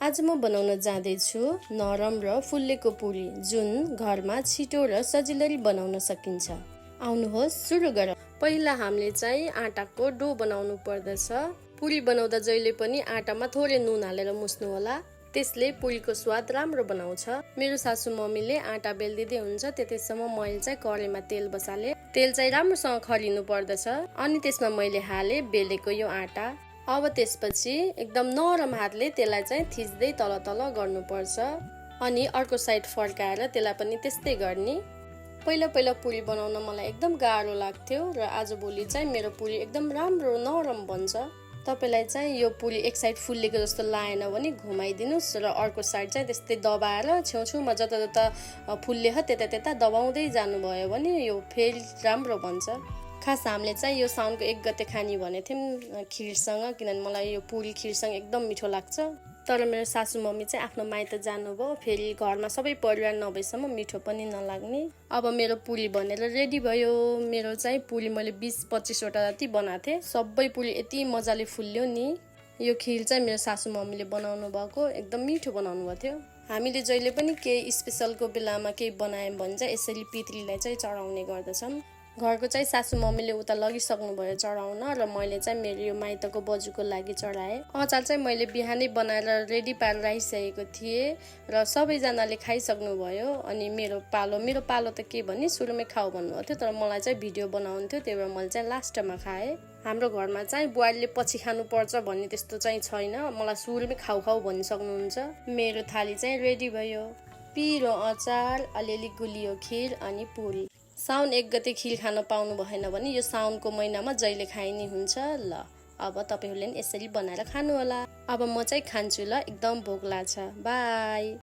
आज म बनाउन जाँदैछु नरम र फुल्लेको पुरी जुन घरमा छिटो र सजिलै बनाउन सकिन्छ। आउनुहोस् सुरु गरौँ। पहिला हामीले चाहिँ आटाको डो बनाउनु पर्दछ। पुरी बनाउँदा जहिले पनि आटामा थोरै नुन हालेर मुस्नु होला, त्यसले पुरीको स्वाद राम्रो बनाउँछ। मेरो सासू मम्मीले आटा बेल्दिँदै हुन्छ त्यतिसम्म मैले चाहिँ कराईमा तेल बसाले। तेल चाहिँ राम्रोसँग खरिनु पर्दछ अनि त्यसमा मैले हाले बेलेको यो आटा। अब त्यसपछि एकदम नरम हातले त्यसलाई चाहिँ थिच्दै तल तल गर्नुपर्छ अनि अर्को साइड फर्काएर त्यसलाई पनि त्यस्तै गर्ने। पहिला पहिला पुरी बनाउन मलाई एकदम गाह्रो लाग्थ्यो र आजभोलि चाहिँ मेरो पुरी एकदम राम्रो नरम बन्छ। तपाईलाई चाहिँ यो पुरी एक साइड फुल्लेको जस्तो लागेन भने घुमाइदिनुस् र अर्को साइड चाहिँ त्यस्तै दबाएर छेउछेउमा जता जता फुल्ले त्यता त्यता दबाउँदै जानुभयो भने यो फेरि राम्रो बन्छ। खास हामीले चाहिँ यो साउनको 1 गते खाने भनेको थियौँ खिरसँग, किनभने मलाई यो पुरी खिरसँग एकदम मिठो लाग्छ। तर मेरो सासू मम्मी चाहिँ आफ्नो माइत जानुभयो, फेरि घरमा सबै परिवार नभएसम्म मिठो पनि नलाग्ने। अब मेरो पुरी बनेर रेडी भयो। मेरो चाहिँ पुरी मैले 20-25 वटा जति बनाएको थिएँ। सबै पुरी यति मजाले फुल्यो नि। यो खिर चाहिँ मेरो सासू मम्मीले बनाउनु भएको, एकदम मिठो बनाउनु भएको थियो। हामीले जहिले पनि केही स्पेसलको बेलामा केही बनायौँ भने चाहिँ यसरी पितृलाई चाहिँ चढाउने गर्दछौँ। घरको चाहिँ सासू मम्मीले उता लगिसक्नु भयो चढाउन र मैले चाहिँ मेरो यो माइतको बजुको लागि चढाएँ। अचार चाहिँ मैले बिहानै बनाएर रेडी पारेर राखिसकेको थिएँ र सबैजनाले खाइसक्नु भयो। अनि मेरो पालो त के भन्ने सुरुमै खाऊ भन्नुभएको थियो, तर मलाई चाहिँ भिडियो बनाउनु थियो, त्यही भएर मैले चाहिँ लास्टमा खाएँ। हाम्रो घरमा चाहिँ बुहारीले पछि खानुपर्छ भन्ने त्यस्तो चाहिँ छैन, मलाई सुरुमै खाऊ भनि सक्नुहुन्छ। मेरो थाली चाहिँ रेडी भयो। पिरो अचार, अलिअलि गुलियो खिर अनि पुरी। साउन 1 गते खिर खान पाउनु भएन भने यो साउनको महिनामा जहिले खाइने हुन्छ। ल अब तपाईहरूले पनि यसरी बनाएर खानु होला। अब म चाहिँ खान्छु ल, एकदम भोक लाग्छ। बाई।